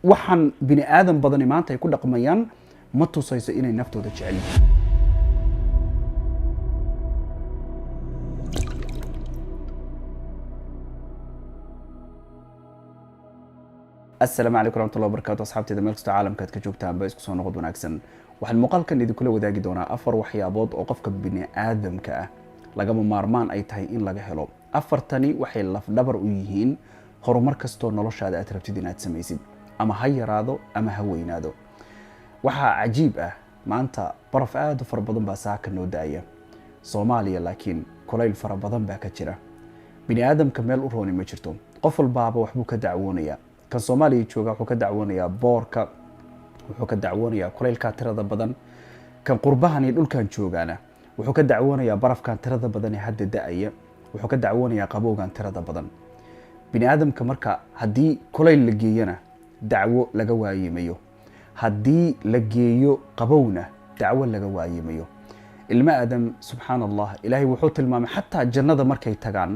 waxaan bini aadan badan maanta ay ku dhaqmayaan ma tusayso inay naftooda jecel yihiin. السلام عليكم ورحمة الله وبركاته أصحابتي إذا ملكستو عالمka aad ka joogtaan ba isku soo noqod wanaagsan waxaan muuqaalkan idin kula wadaagi doonaa afar waxyaabood oo qofka bini aadamka ah lagama maarmaan ay tahay in laga helo afartani waxay laf dhabar u yihiin horumar kasto noloshaada aad rabtid inaad samaysid ama ha yaraado ama ha weynaado waxa cajiib ah maanta baraf aad u fara badan baa saaka noo daaya Soomaaliya laakiin kulayl fara badan baa ka jira bini aadamka meel u rooni ma jirto qof walbaaba waxbuu ka dacwoonaya kan Soomaaliya jooga wuxuu ka dacwoonayaa boorka wuxuu ka dacwoonayaa kulaylka tirada badan kan qurbahan iyo dhulkan joogana wuxuu ka dacwoonayaa barafkan tirada badan ee hadda daaya wuxuu ka dacwoonayaa qabowgan tirada badan bini aadamka marka hadii kulayl la geeyana dacwo laga waayimayo hadii la geeyo qabowna dacwo laga waayimayo ilma aadam subhanallah ilaahi wuxuu tilmaamay xataa jannada markay tagaan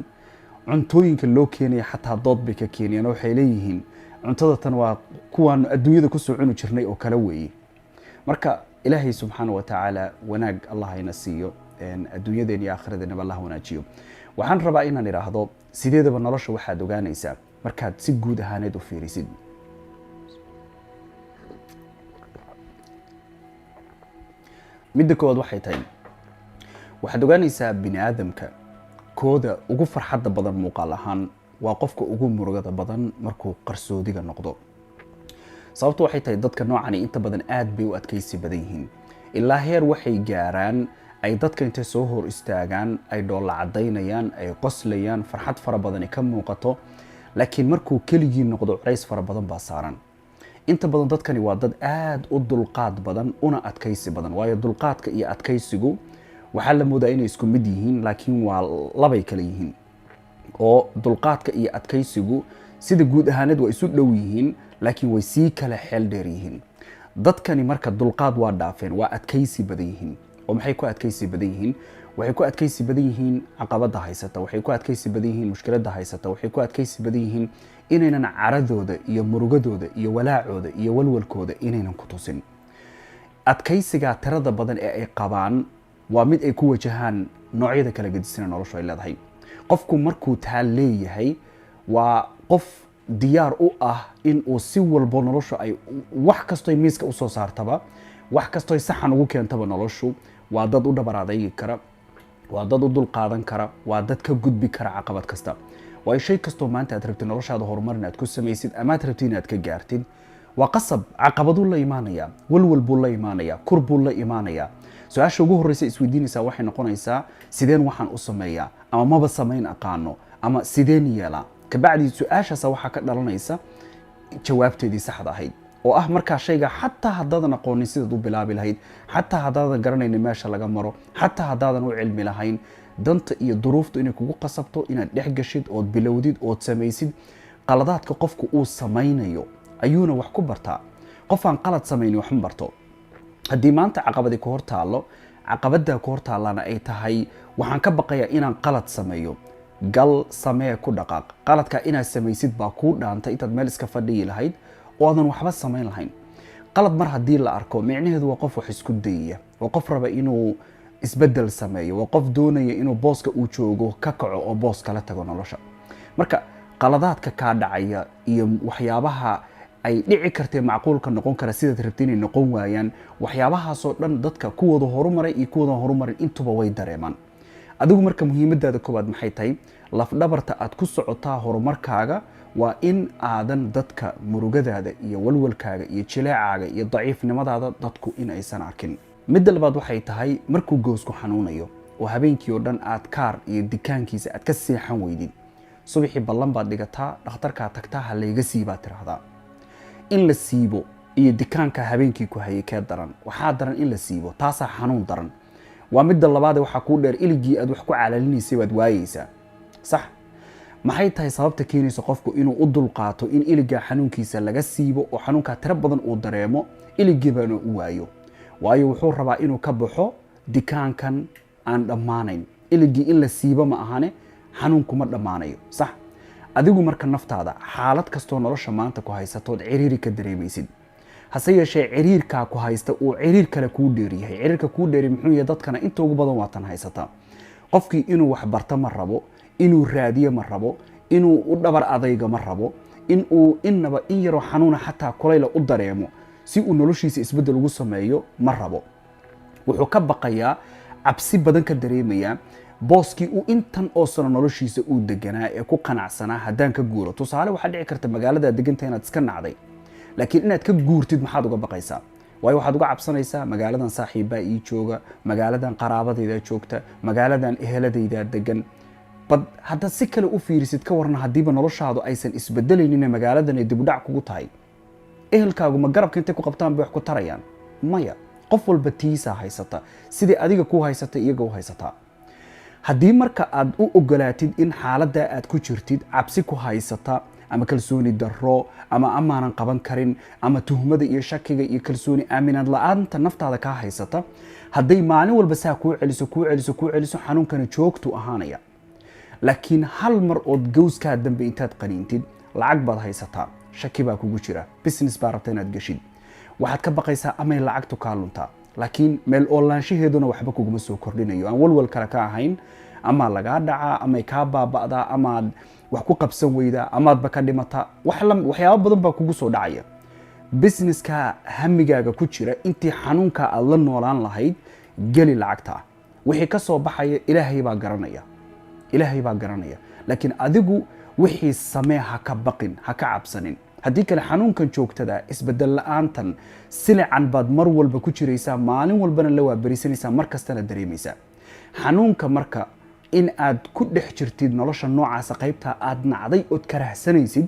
cuntooyinka loo keenay xataa dood bay ka keenayaan waxay leeyihiin cuntada tan waa kuwan adduunyada ku soo cuni jirnay oo kala weeyay marka ilaahay subhanahu wa ta'ala wanaag allah ayna siiyo adduunyadeena iyo aakhiradeena allah wanaajiyo waxaan rabaa inaan iraahdo sideedaba nolosha waxaad ogaanaysaa markaad si guud ahaaneed u fiirisid midda koowaad waxay tahay waxaad ogaanaysaa bini aadamka kooda ugu farxadda badan muuqaal ahaan waa qofka ugu murugada badan markuu qarsoodiga noqdo sababtu waxay tahay dadka noocani inta badan aad bay u adkaysi badan yihiin ilaa heer waxay gaaraan ay dadka inta soo hor istaagaan ay dhoola cadeynayaan ay qoslayaan farxad fara badan ka muuqato laakiin markuu keligii noqdo culays fara badan baa saaran inta badan dadkani waa dad aad u dulqaad badan una adkaysi badan waayo dulqaadka iyo adkaysigu waxa la moodaa inay isku mid yihiin laakiin waa labay kala yihiin oo dulqaadka iyo adkaysigu sida guud ahaaneed waa isu dhow yihiin laakiin way sii kala xeel dheer yihiin dadkani marka dulqaad waa dhaafeen waa adkaysi badan yihiin oo maxay ku adkaysi badan yihiin waxay ku adkaysi badan yihiin caqabada haysata waxay ku adkaysi badan yihiin mushkilada haysata waxay ku adkaysi badan yihiin inaynan caradooda iyo murugadooda iyo walaacooda iyo walwalkooda inaynan ku tusin adkaysiga tirada badan ee ay qabaan waa mid ay ku wajahaan noocyada kala gedisan nolosha ay leedahay qofku markuu taal leeyahay waa qof diyaar u ah in uu si walbo nolosha ay wax kasto ay miiska u soo saartaba wax kasto ay saxan ugu keentaba noloshu waa dad u dhabaraaday kara waa dad u dul qaadan kara waa dad ka gudbi kara caqabad kasta waa shay kasto maanta aad rabtid noloshaada horumar inaad ku samaysid ama aad rabtid inaad ka gaartid waa qasab caqabadu la iimaanaya walwalbu la iimaanaya kurbu la iimaanaya su'aasha ugu horeysa isweydiinaysa waxay noqonaysaa sideen waxaan u sameeyaa ama maba sameyn aqaano ama sideen yeela ka bacdi su'aashaas waxa ka dhalanaysa jawaabteedii saxda ahayd oo ah marka shayga xataa hadaadan aqoonin sida uu bilaabi lahayd xataa hadaadan garanaynin meesha laga maro xataa hadaadan u cilmi lahayn danta iyo duruuftu inay kugu qasabto inaad dhex gashid oo bilowdid oo samaysid qaladaadka qofku uu samaynayo ayuuna wax ku bartaa qof aan qalad samaynin wax ma barto haddii maanta caqabadi ku hortaalo caqabada ku hortaalana ay tahay waxaan ka baqayaa inaan qalad sameeyo gal samee ku dhaqaaq qaladka inaad samaysid baa ku dhaantay intaad meel iska fadhiyi lahayd oo aadan waxba samayn lahayn qalad mar haddii la arko micnaheedu waa qof wax isku dayaya waa qof raba inuu isbedel sameeyo waa qof doonaya inuu booska uu joogo ka kaco oo boos kala tago nolosha marka qaladaadka ka dhacaya iyo waxyaabaha ay dhici kartay macquulka noqon kara sida rabtiin inay noqon waayaan waxyaabahaas oo dhan dadka kuwooda horumaray iyo kuwooda horumarin intuba way dareemaan adigu marka muhiimadaada koobaad maxay tahay laf dhabarta aad ku socotaa horumarkaaga waa in aadan dadka murugadaada iyo walwalkaaga iyo jileecaaga iyo daciifnimadaada dadku in aysan arkin midda labaad waxay tahay markuu goosku xanuunayo oo habeenkii oo dhan aad kaar iyo dikaankiisa aad ka seexan weydid subaxii ballan baad dhigataa dhakhtarka tagtaa ha layga siibaa tiraahdaa in la siibo iyo dikaanka habeenkii ku hayay ka daran waxa daran in la siibo taasa xanuun daran waa midda labaad waxa ku dheer iligii aad wax ku calaalinaysay waad waayaysaa sax maxay tahay sababta keenaysa qofku inuu u dul qaato in iliga xanuunkiisa laga siibo oo xanuunka tiro badan uu dareemo iligiibana u waayo waayo wuxuu rabaa inuu ka baxo dikaankan aan dhamaanayn iligii in la siibo ma ahane xanuunku ma dhamaanayo sax adigu marka naftaada xaalad kastoo nolosha maanta ku haysatood ciriiri ka dareemaysid hase yeeshee ciriirkaa ku haysta uu ciriir kale kuu dheeryahay ciriirka kuu dheeri muxuu yahay dadkana inta ugu badan waatan haysataa qofkii inuu wax barto ma rabo inuu raadiyo ma rabo inuu u dhabar adayga ma rabo inuu innaba in yaroo xanuuna xataa kulayla u dareemo si uu noloshiisa isbeddel ugu sameeyo ma rabo wuxuu ka baqayaa cabsi badan ka dareemayaa booskii uu intan oo sano noloshiisa uu deganaa ee ku qanacsanaa haddaan ka guuro tusaale waxaa dhici karta magaalada deganta inaad iska nacday laakiin inaad ka guurtid maxaad uga baqaysaa waayo waxaad uga cabsanaysaa magaaladan saaxiibbaa ii jooga magaaladan qaraabadayda joogta magaaladan eheladayda degan bad haddaad si kale u fiirisid ka warna haddiiba noloshaadu aysan isbedelaynin magaaladan ay dibudhac kugu tahay ehelkaagu ma garabka intay ku qabtaan bay wax ku tarayaan maya qof walba tiisaa haysata sidii adiga ku haysata iyaga u haysataa haddii marka aad u ogolaatid in xaaladdaa aad ku jirtid cabsi ku haysata ama kalsooni darro ama amaanan qaban karin ama tuhmada iyo shakiga iyo kalsooni aaminaad la-aanta naftaada kaa haysata hadday maalin walba saa kuu celiso xanuunkana joogtu ahaanaya laakiin hal mar ood gowskaa dambe intaad qaniintid lacag baad haysataa shaki baa kugu jira business baa rabta inaad geshid waxaad ka baqaysaa amay lacagtu kaa luntaa laakiin meel oolaanshaheeduna waxba kuguma soo kordhinayo aan walwal kale ka ahayn ama lagaa dhacaa amay kaa baaba'daa amaad wax ku qabsan weydaa amaadba ka dhimata waxyaabo badan baa kugu soo dhacaya businesska hamigaaga ku jira intii xanuunka aad la noolaan lahayd geli lacagta wixii ka soo baxaya ilaahay baa garanaya laakiin adigu wixii samee ha ka baqin ha ka cabsanin haddii kale xanuunkan joogtada isbedel la-aantan silican baad mar walba ku jiraysaa maalin walbana la waabarisanaysaa mar kastana dareemaysaa xanuunka marka in aad ku dhex jirtid nolosha noocaasa qaybtaa aad nacday ood karahsanaysid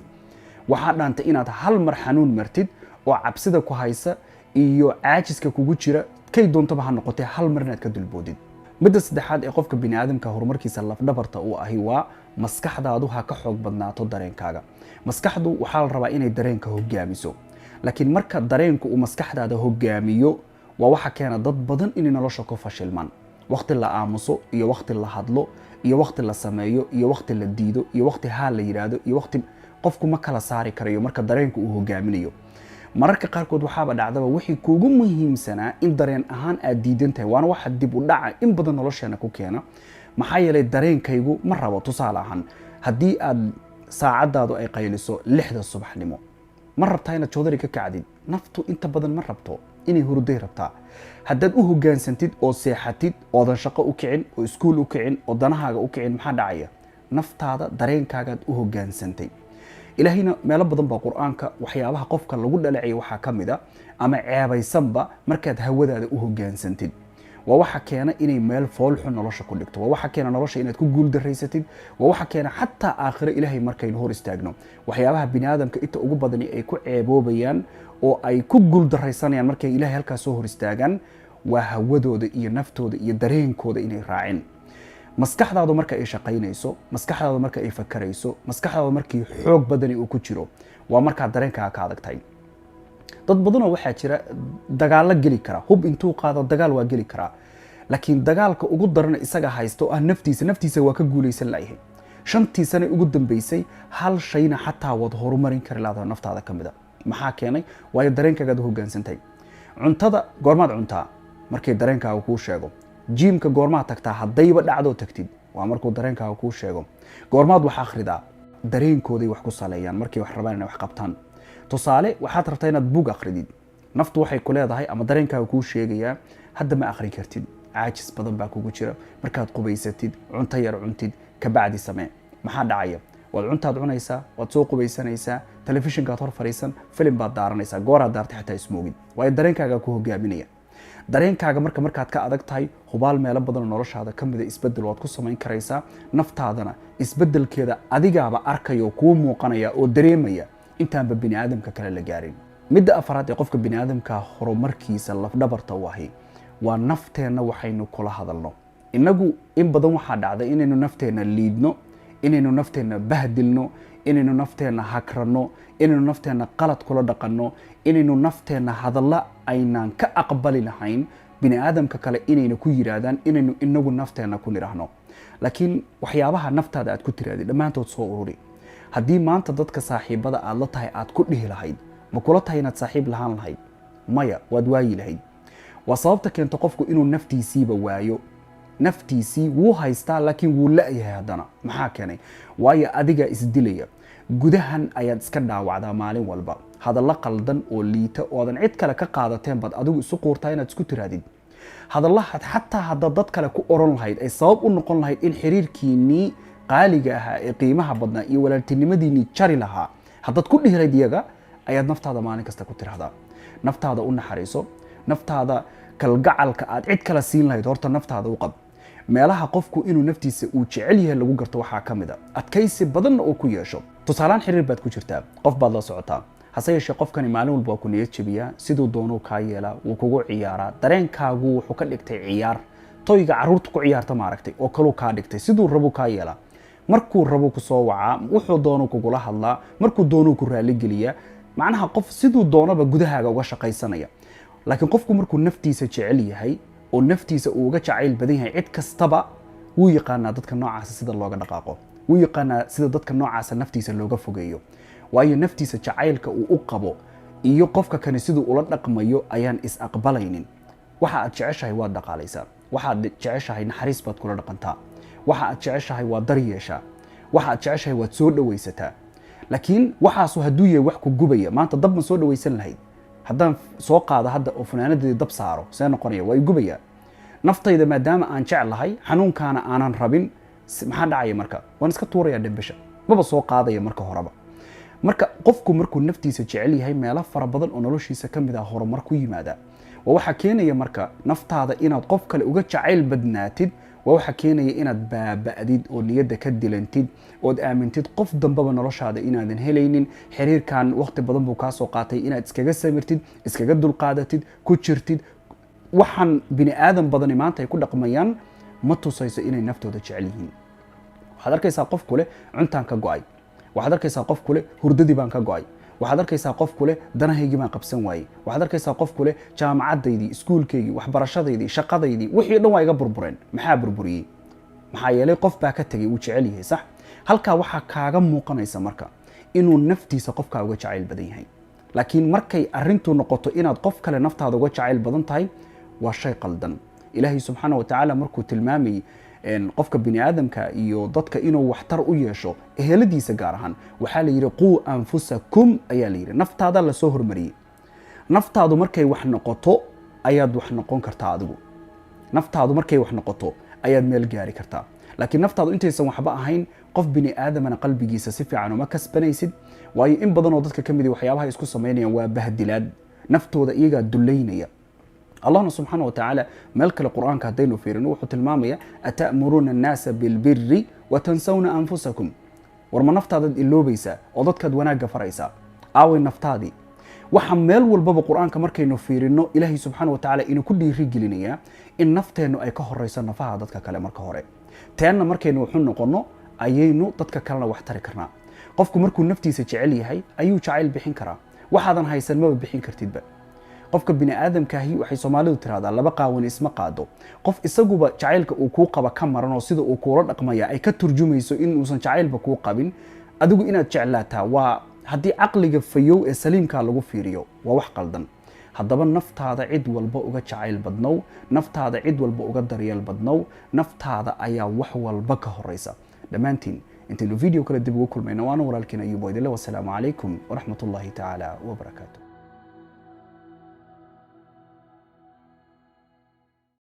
waxaa dhaanta inaad hal mar xanuun martid oo cabsida ku haysa iyo caajiska kugu jira kay doontaba ha noqotee hal mar inaad ka dulboodid midda saddexaad ee qofka biniaadamka horumarkiisa lafdhabarta uu ahi waa maskaxdaadu ha ka xoog badnaato dareenkaaga maskaxdu waxaa la rabaa inay dareenka hogaamiso laakiin marka dareenku uu maskaxdaada hogaamiyo waa waxa keena dad badan inay nolosha ku fashilmaan waqti la aamuso iyo waqti la hadlo iyo waqti la sameeyo iyo waqti la diido iyo waqti haa la yiraahdo iyo waqti qofku ma kala saari karayo marka dareenku uu hogaaminayo mararka qaarkood waxaaba dhacdaba wixii kuugu muhiimsanaa in dareen ahaan aad diidan tahay waana waxa dib u dhaca in badan nolosheena ku keena maxaa yeelay dareenkaygu ma rabo tusaale ahaan haddii aad saacadaadu ay qayliso 6 subaxnimo ma rabtaa inaad joodari ka kacdid naftu inta badan ma rabto inay hurday rabtaa haddaad u hogaansantid oo seexatid oodan shaqo u kicin oo iskuul u kicin oo danahaaga u kicin maxaa dhacaya naftaada dareenkaagaad u hogaansantay ilaahayna meelo badan baa qur-aanka waxyaabaha qofka lagu dhaleecay waxaa ka mid a ama ceebaysanba markaad hawadaada u hogaansantid waa waxa keena inay meel foolxun nolosha ku dhigto waa waxa keena nolosha inaad ku guul daraysatid waa waxa keena xataa aakhiro ilaahay markaynu hor istaagno waxyaabaha biniaadamka inta ugu badani ay ku ceeboobayaan oo ay ku guul daraysanayaan markay ilaahay halkaas soo hor istaagaan waa hawadooda iyo naftooda iyo dareenkooda inay raacin maskaxdaadu marka ay shaqaynayso maskaxdaadu marka ay fakarayso maskaxdaadu markii xoog badani uu ku jiro waa markaa dareenkaaga ka adagtahay dad badanoo waxaa jira dagaalo geli kara hub intuu qaado dagaal waa geli karaa laakiin dagaalka ugu darana isaga haysto ah naftiisa waa ka guulaysan layahay 5 sano ugu dambeysay hal shayna xataa wad horumarin kari lahayd naftaada kamida maxaa keenay waayo dareenkaaga u hogaansantay cuntada goormaad cuntaa markay dareenkaaga kuu sheego jiimka goormaad tagtaa haddayba dhacdo tagtid waa markuu dareenkaaga kuu sheego goormaad wax akhridaa dareenkooday wax ku saleeyaan markay wax rabaan inay wax qabtaan tusaale waxaad rabtaa inaad buug akhridid naftu waxay ku leedahay ama dareenkaaga kuu sheegayaa hadda ma akhrin kartid caajis badan baa kugu jira markaad qubaysatid cunto yar cuntid ka bacdi samee maxaa dhacaya waad cuntaad cunaysaa waad soo qubaysanaysaa telefishinkaad hor fariisan filim baad daaranaysaa gooraad daartay xitaa ismoogid waayo dareenkaaga ku hogaaminaya dareenkaaga markaad ka adag tahay hubaal meelo badan oo noloshaada ka mid ah isbedel waad ku samayn karaysaa naftaadana isbedelkeeda adigaaba arkaya kuu muuqanaya oo dareemaya intaanba biniaadamka kale la gaarin midda afraad ee qofka biniaadamka horumarkiisa lafdhabarta u ahi waa nafteenna waxaynu kula hadalno inagu in badan waxaa dhacda inaynu nafteenna liidno inaynu nafteenna bahdilno inaynu nafteenna hakrano inaynu nafteenna qalad kula dhaqanno inaynu nafteenna hadalla aynaan ka aqbali lahayn biniaadamka kale inayna ku yiraahdaan inaynu inagu nafteenna ku niraahno laakiin waxyaabaha naftaada aad ku tiraadid dhammaantood soo ururi haddii maanta dadka saaxiibada aad la tahay aad ku dhihi lahayd ma kula tahay inaad saaxiib lahaan lahayd? maya, waad waayi lahayd. waa sababta keento qofku inuu naftiisiiba waayo. naftiisii wuu haystaa laakiin wuu la-yahay haddana. maxaa keenay? waayo adigaa isdilaya. gudahan ayaad iska dhaawacdaa maalin walba. hadalla qaldan oo liita oodan cid kale ka qaadateen baad adigu isu quurtaa inaad isku tiraadid. hadallahaad xataa haddaad dad kale ku oran lahayd ay sabab u noqon lahayd in xiriirkiinnii qaaliga ahaa ee qiimaha badnaa iyo walaaltinimadiinnii jari lahaa, haddaad ku dhihi lahayd iyaga, ayaad naftaada maalin kasta ku tirahdaa. naftaada u naxariiso. naftaada kalgacalka aad cid kale siin lahayd horta naftaada u qab. meelaha qofku inuu naftiisa uu jecel yahay lagu garto waxaa ka mid a adkaysi badanna oo ku yeesho. tusaalaan xiriir baad ku jirtaa, qof baad la socotaa, hase yeeshee qofkani maalin walba waa ku niyad jabiyaa, siduu doonuu kaa yeelaa, wuu kugu ciyaaraa, dareenkaagu wuxuu ka dhigtay ciyaar, toyga carruurta ku ciyaarta maaragtay oo kaluu kaa dhigtay, siduu rabuu kaa yeelaa. markuu rabuu ku soo wacaa, wuxuu doonuu kugula hadlaa, markuu doonuu ku raaligeliyaa. macnaha qof siduu doonaba gudahaaga uga shaqaysanaya. laakiin qofku markuu naftiisa jecel yahay oo naftiisa uu uga jacayl badan yahay cid kastaba, wuu yaqaanaa dadka noocaasa sida looga dhaqaaqo. wuu yaqaanaa sida dadka noocaasa naftiisa looga fogeeyo. waayo naftiisa jacaylka uu u qabo iyo qofka kani siduu ula dhaqmayo ayaan is aqbalaynin. waxa aad jeceshahay waad dhaqaalaysaa. waxa aad jeceshahay naxariis baad kula dhaqantaa. waxa aad jeceshahay waad daryeeshaa. waxa aad jeceshahay waad soo dhawaysataa. laakiin waxaasu hadduu yahay wax ku gubaya, maanta dab ma soo dhawaysan lahayd? haddaan soo qaado hadda oo funaanadeedii dab saaro, see noqonaya? waa i gubayaa. naftayda maadaama aan jeclahay, xanuunkaana aanan rabin, maxaa dhacaya marka? waan iska tuurayaa dhambasha, maba soo qaadaya marka horeba. marka qofku markuu naftiisa jecel yahay, meelo fara badan oo noloshiisa ka mid ah horumar ku yimaada. waa waxa keenaya marka naftaada inaad qof kale uga jacayl badnaatid. waa waxa keenaya inaad baaba'did oo niyadda ka dilantid, ood aamintid qof dambaba noloshaada inaadan helaynin. xiriirkan waqti badan buu kaa soo qaatay inaad iskaga samirtid, iskaga dulqaadatid, ku jirtid. waxaan bini aadan badani maanta ay ku dhaqmayaan ma tusayso inay naftooda jecel yihiin. waxaad arkaysaa qof kule cuntaan ka go'ay. waxaad arkaysaa qof kule hurdadii baan ka go'ay. waxaad arkaysaa qof kule danahaygii baan qabsan waayey. waxaad arkaysaa qof kule jaamacadaydii, iskuulkaygii, waxbarashadaydii, shaqadaydii, wixii dhan waa iga burbureen. maxaa burburiyey? maxaa yeelay qof baa ka tegay, uu jecel yahay, sax? halkaa waxaa kaaga muuqanaysa marka inuu naftiisa qofkaa uga jacayl badan yahay. laakiin markay arrintu noqoto inaad qof kale naftaada uga jacayl badan tahay, waa shay qaldan. ilaahay subxaana wa tacaala markuu tilmaamayay qofka bini aadamka iyo dadka inuu waxtar u yeesho eheladiisa gaar ahaan, waxaa la yidhi quu anfusakum ayaa la yidhi. naftaada lasoo hormariyey. naftaadu markay wax noqoto ayaad wax noqon kartaa adigu. naftaadu markay wax noqoto ayaad meel gaari kartaa. laakiin naftaadu intaysan waxba ahayn, qof bini aadamana qalbigiisa si fiican uma kasbanaysid. waayo in badan oo dadka ka mid waxyaabaha isku samaynayaan waa bahdilaad. naftooda iyagaa dullaynaya. allahna subxaana wa tacaala meel kale qur'aanka haddaynu fiirino wuxuu tilmaamaya ata'muruuna annaasa bilbiri watansawna anfusakum. war ma naftaadaad iloobaysaa oo dadkaad wanaagga faraysaa? aaway naftaadii? waxa meel walbaba qur'aanka markaynu fiirino ilaahay subxaana wa tacaala inuu ku dhiiri gelinayaa in nafteennu ay ka horayso nafaha dadka kale marka hore. teenna markaynu wuxuu noqono ayaynu dadka kalena wax tari karnaa. qofku markuu naftiisa jecel yahay ayuu jacayl bixin karaa. waxaadan haysan maba bixin kartidba. qofka bini aadamkaahi waxay Soomaalidu tiraahdaa laba qaawan isma qaado. qof isaguba jacaylka uu ku qaba ka maran oo sida uu kula dhaqmaya ay ka turjumayso in uusan jacaylba ku qabin, adigu inaad jeclaataa waa haddii caqliga fayow ee saliimka lagu fiiriyo waa wax qaldan. haddaba naftaada cid walba uga jacayl badnow, naftaada cid walba uga daryeel badnow. naftaada ayaa wax walba ka horeysa. dhammaantiin intaynu video kale dib ugu kulmayno waana walaalkiin Ayuub Waydile. wassalaamu calaykum waraxmatullaahi tacaala wabarakaatuh.